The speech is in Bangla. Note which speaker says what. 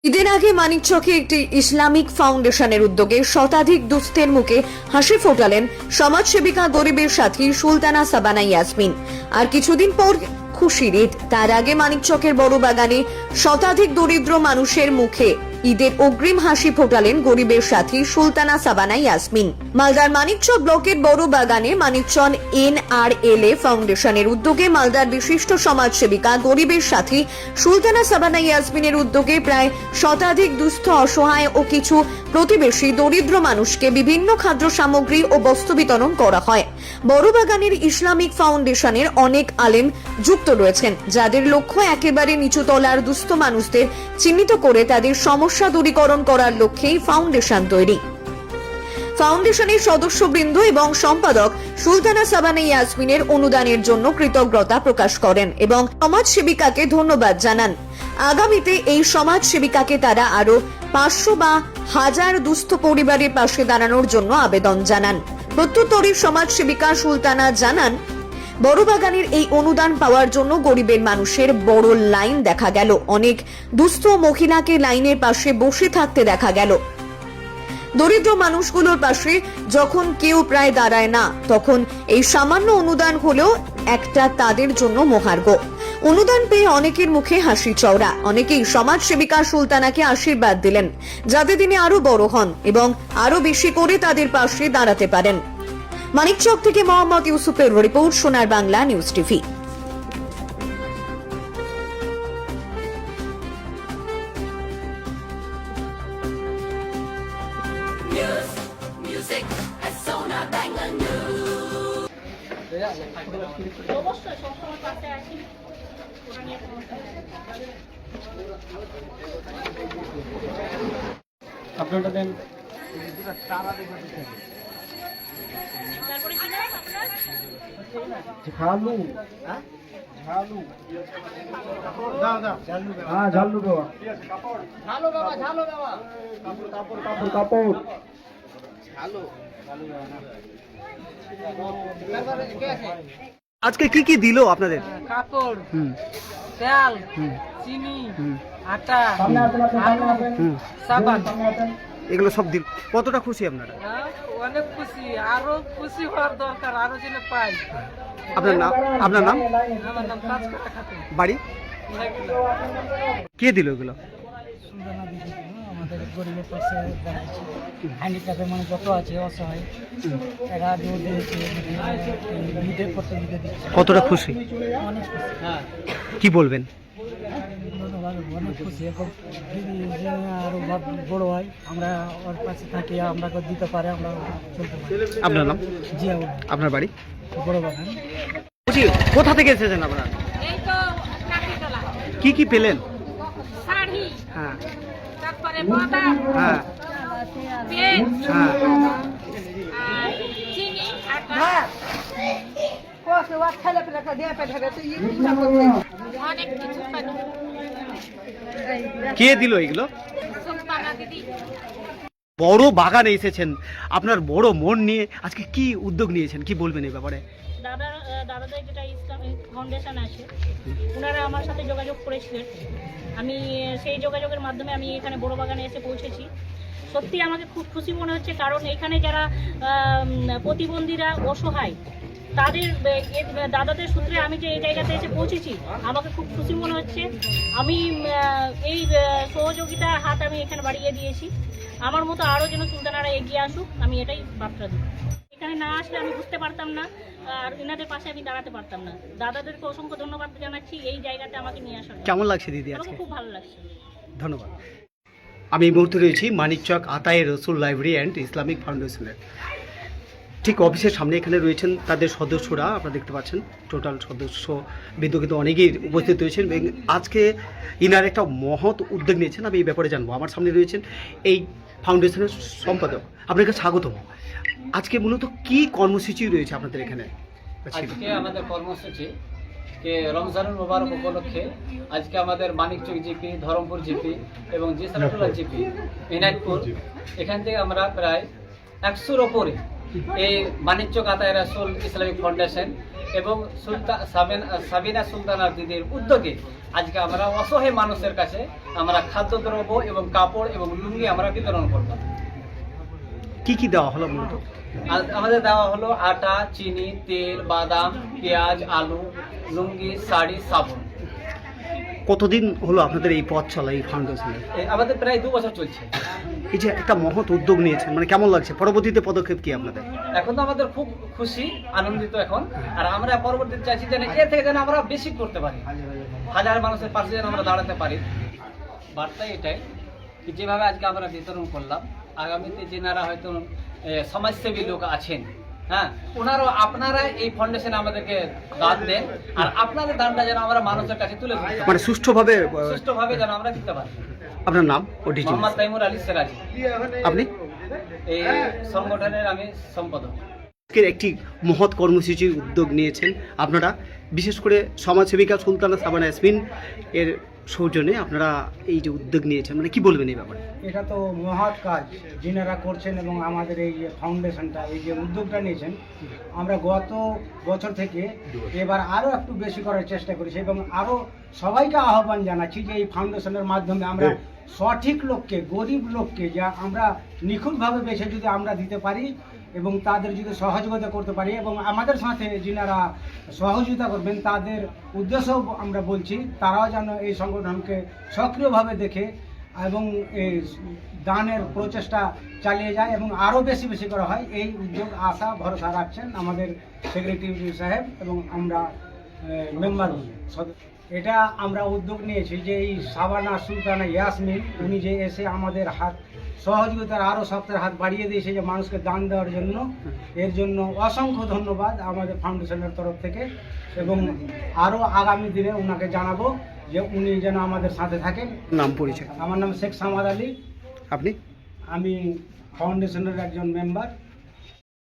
Speaker 1: ঈদের আগে মানিকচকে একটি ইসলামিক ফাউন্ডেশনের উদ্যোগে শতাধিক দুস্থের মুখে হাসি ফোটালেন সমাজসেবিকা গরিবের সাথী সুলতানা সাবানা ইয়াসমিন। আর কিছুদিন পর খুশির ঈদ, তার আগে মানিকচকের বড় বাগানে শতাধিক দরিদ্র মানুষের মুখে ঈদের অগ্রিম হাসি ফোটালেন গরিবের সাথী সুলতানা সাবানা ইয়াসমিন। মালদার মানিকচক ব্লকের বড় বাগানে মানিকচক NRLA ফাউন্ডেশনের উদ্যোগে মালদার বিশিষ্ট সমাজসেবিকা গরিবের সাথী সুলতানা সাবানা ইয়াসমিনের উদ্যোগে প্রায় শতাধিক দুস্থ, অসহায় ও কিছু প্রতিবেশী দরিদ্র মানুষকে বিভিন্ন খাদ্য সামগ্রী ও বস্ত্র বিতরণ করা হয়। বড় বাগানের ইসলামিক ফাউন্ডেশনের অনেক আলেম যুক্ত রয়েছেন, যাদের লক্ষ্য একেবারে নিচু তলার দুস্থ মানুষদের চিহ্নিত করে তাদের সমস্যা দূরীকরণ করার লক্ষ্যেই ফাউন্ডেশন তৈরি। ফাউন্ডেশনের সদস্যবৃন্দ এবং সম্পাদক সুলতানা সাবানা ইয়াসমিনের অনুদানের জন্য কৃতজ্ঞতা প্রকাশ করেন এবং সমাজসেবিকাকে ধন্যবাদ জানান। আগামীতে এই সমাজসেবিকাকে তারা আরো 500 বা 1000 দুস্থ পরিবারের পাশে দাঁড়ানোর জন্য আবেদন জানান। প্রত্যুত্তরে সমাজসেবিকা সুলতানা জানান, বড় বাগানের এই অনুদান পাওয়ার জন্য গরিবের মানুষের বড় লাইন দেখা গেল। অনেক দুস্থ মহিলাকে লাইনের পাশে বসে থাকতে দেখা গেল। দরিদ্র মানুষগুলোর পাশে যখন কেউ প্রায় দাঁড়ায় না, তখন এই সামান্য অনুদান হলেও একটা তাদের জন্য মহার্ঘ। অনুদান পেয়ে অনেকের মুখে হাসি চওড়া। অনেকেই সমাজসেবিকা সুলতানাকে আশীর্বাদ দিলেন, যাতে তিনি আরো বড় হন এবং আরো বেশি করে তাদের পাশে দাঁড়াতে পারেন। মানিকচক থেকে মোহাম্মদ ইউসুফের রিপোর্ট, সোনার বাংলা নিউজ টিভি।
Speaker 2: আপনারটা দেন। ঝালু, ঝালু, হ্যাঁ ঝালু বাবা, ঝালু বাবা, ঝালু বাবা, কাপড় কাপড় কাপড় কাপড়, ঝালু।
Speaker 3: আজকে কি কি দিলো আপনাদের?
Speaker 4: কাপড়, তেল, চিনি, আটা, আলু, সাবান,
Speaker 3: এগুলো সব দিল। কতটা খুশি আপনারা?
Speaker 4: অনেক খুশি, আরো খুশি হওয়ার দরকার, আরো যেন পাই।
Speaker 3: আপনার নাম? আপনার নাম?
Speaker 4: আমার নাম কাজকর্তা খাতুন।
Speaker 3: বাড়ি? কে দিল এগুলো?
Speaker 4: আমাদের গরিবের পাশে হ্যান্ডিক্যাপের মানে যত আছে অসহায়, এরা দুধ দিয়েছে, ঈদের পর ঈদে দিচ্ছে।
Speaker 3: কতটা খুশি?
Speaker 4: অনেক খুশি। হ্যাঁ,
Speaker 3: কি বলবেন?
Speaker 4: অনেক খুশি। এখন যে আরো বড় হয়, আমরা ওর পাশে থাকি, আমরা দিতে পারে, আমরা চলতে পারি।
Speaker 3: আপনার নাম?
Speaker 4: জি,
Speaker 3: আপনার বাড়ি?
Speaker 4: বড় বাগান।
Speaker 3: কোথা থেকে এসেছেন আপনারা?
Speaker 5: এই তো কাঠিতলা।
Speaker 3: কি কি পেলেন?
Speaker 5: শাড়ি,
Speaker 3: হ্যাঁ
Speaker 5: তারপরে বাদাম,
Speaker 3: হ্যাঁ
Speaker 5: পেন,
Speaker 3: হ্যাঁ।
Speaker 5: আর চিনি, আটা, অনেক কিছু পেল।
Speaker 3: কে দিল এগুলো?
Speaker 5: সুলতানা দিদি।
Speaker 3: বড় বাগানে এসেছেন, আপনার বড় মন নিয়ে আজকে কি উদ্যোগ নিয়েছেন, কি বলবেন এই ব্যাপারে?
Speaker 5: দাদাদের যেটা ইসলামিক ফাউন্ডেশন আছে, ওনারা আমার সাথে যোগাযোগ করেছিলেন। আমি সেই যোগাযোগের মাধ্যমে আমি এখানে বড় বাগানে এসে পৌঁছেছি। সত্যি আমাকে খুব খুশি মনে হচ্ছে, কারণ এখানে যারা প্রতিবন্ধীরা, অসহায়, তাদের দাদাদের সূত্রে আমি যে এই জায়গাতে এসে পৌঁছেছি, আমাকে খুব খুশি মনে হচ্ছে। আমি এই সহযোগিতার হাত আমি এখানে বাড়িয়ে দিয়েছি। আমার মতো আরও যেন সুলতানারা এগিয়ে আসুক, আমি এটাই বার্তা দিই। এখানে না আসলে আমি বুঝতে পারতাম না, আর এনাদের পাশে আমি দাঁড়াতে পারতাম না। দাদাদেরকে অসংখ্য ধন্যবাদ জানাচ্ছি এই জায়গাতে আমাকে নিয়ে আসার।
Speaker 3: কেমন লাগছে দিদি আজকে?
Speaker 5: আমাকে খুব ভালো লাগছে।
Speaker 3: ধন্যবাদ। আমি এই মুহূর্তে রয়েছি মানিকচক আতায়ে রসুল লাইব্রেরি অ্যান্ড ইসলামিক ফাউন্ডেশনের ঠিক অফিসের সামনে। এখানে রয়েছেন তাদের সদস্যরা, আপনারা দেখতে পাচ্ছেন টোটাল সদস্য বৃন্দ কিন্তু অনেকেই উপস্থিত রয়েছেন এবং আজকে ইনার একটা মহৎ উদ্যোগ নিয়েছেন। আমি এই ব্যাপারে জানবো। আমার সামনে রয়েছেন এই ফাউন্ডেশনের সম্পাদক, আপনাকে স্বাগতম। আজকে মূলত কি কর্মসূচি রয়েছে আপনাদের এখানে?
Speaker 2: আজকে আমাদের কর্মসূচি রমজানুল মোবারক উপলক্ষে আজকে আমাদের মানিকচক জিপি, ধরমপুর জিপি এবং জিসারাটুলা জিপি, এনায়তপুর, এখান থেকে আমরা প্রায় 100-র ওপরে এই মানিকচক আতায়ে রসুল ইসলামিক ফাউন্ডেশন এবং সাবিনা সুলতানা দিদির উদ্যোগে আজকে আমরা অসহায় মানুষের কাছে আমরা খাদ্যদ্রব্য এবং কাপড় এবং লুঙ্গি আমরা বিতরণ করলাম।
Speaker 3: কি কি দেওয়া হলো মূলত?
Speaker 2: আমাদের দেওয়া হলো আটা, চিনি, তেল, বাদাম, পেঁয়াজ, আলু, লুঙ্গি, শাড়ি, সাবুন।
Speaker 3: কতদিন হলো আপনাদের এই পথ চলা এই ফাউন্ডেশনে?
Speaker 2: আমাদের প্রায় 2 বছর চলছে।
Speaker 3: এই যে একটা মহৎ উদ্যোগ নিয়েছেন, মানে কেমন লাগছে? পরবর্তীতে পদক্ষেপ কি আপনাদের?
Speaker 2: এখন তো আমাদের খুব খুশি, আনন্দিত এখন। আর আমরা পরবর্তীতে চাইছি যেন এর থেকে যেন আমরা বেশি করতে পারি, হাজার মানুষের পাশে যেন আমরা দাঁড়াতে পারি। বার্তা এটাই কি যেভাবে আজকে আমরা বিতরণ করলাম, আগামীতে যেনারা হয়তো সমাজসেবী লোক আছেন, হ্যাঁ, ওনারও আপনারা এই ফাউন্ডেশনে আমাদেরকে দান দেন, আর আপনাদের দানটা যেন আমরা মানুষের কাছে তুলে দিতে পারি,
Speaker 3: মানে
Speaker 2: সুষ্ঠুভাবে যেন আমরা দিতে পারি।
Speaker 3: আপনার নাম ও ডিটেইলস?
Speaker 2: মোহাম্মদ তাইমুর আলী সেরাজি,
Speaker 3: আপনি?
Speaker 2: এই সংগঠনের আমি সম্পাদক।
Speaker 3: আজকের একটি মহৎ কর্মসূচির উদ্যোগ নিয়েছেন আপনারা, বিশেষ করে সমাজসেবিকা সুলতানা সাবানা ইয়াসমিন এর সৌজন্যে আপনারা এই যে উদ্যোগ নিয়েছেন, মানে কি বলবেন এই ব্যাপারে?
Speaker 4: এটা তো মহৎ কাজ যিনারা করছেন, এবং আমাদের এই যে ফাউন্ডেশনটা, এই যে উদ্যোগটা নিয়েছেন, আমরা গত বছর থেকে এবার আরও একটু বেশি করার চেষ্টা করেছি, এবং আরও সবাইকে আহ্বান জানাচ্ছি যে এই ফাউন্ডেশনের মাধ্যমে আমরা সঠিক লোককে, গরিব লোককে যা আমরা নিখুঁতভাবে বেছে যদি আমরা দিতে পারি এবং তাদের যদি সহযোগিতা করতে পারি, এবং আমাদের সাথে যিনারা সহযোগিতা করবেন তাদের উদ্দেশ্যও আমরা বলছি, তারাও যেন এই সংগঠনকে সক্রিয়ভাবে দেখে এবং এই দানের প্রচেষ্টা চালিয়ে যায় এবং আরও বেশি বেশি করা হয়। এই উদ্যোগ আশা ভরসা রাখছেন আমাদের সেক্রেটারি সাহেব এবং আমরা মেম্বার। এটা আমরা উদ্যোগ নিয়েছি যে এই সাবানা সুলতানা ইয়াসমিন উনি যে এসে আমাদের হাত সহযোগিতার আরও শক্তের হাত বাড়িয়ে দিয়েছে যে মানুষকে দান দেওয়ার জন্য, এর জন্য অসংখ্য ধন্যবাদ আমাদের ফাউন্ডেশনের তরফ থেকে। এবং আরও আগামী দিনে ওনাকে জানাবো যে উনি যেন আমাদের সাথে থাকেন।
Speaker 3: নাম পরিচয়?
Speaker 4: আমার নাম শেখ সামাদ আলী।
Speaker 3: আপনি?
Speaker 4: আমি ফাউন্ডেশনের একজন মেম্বার।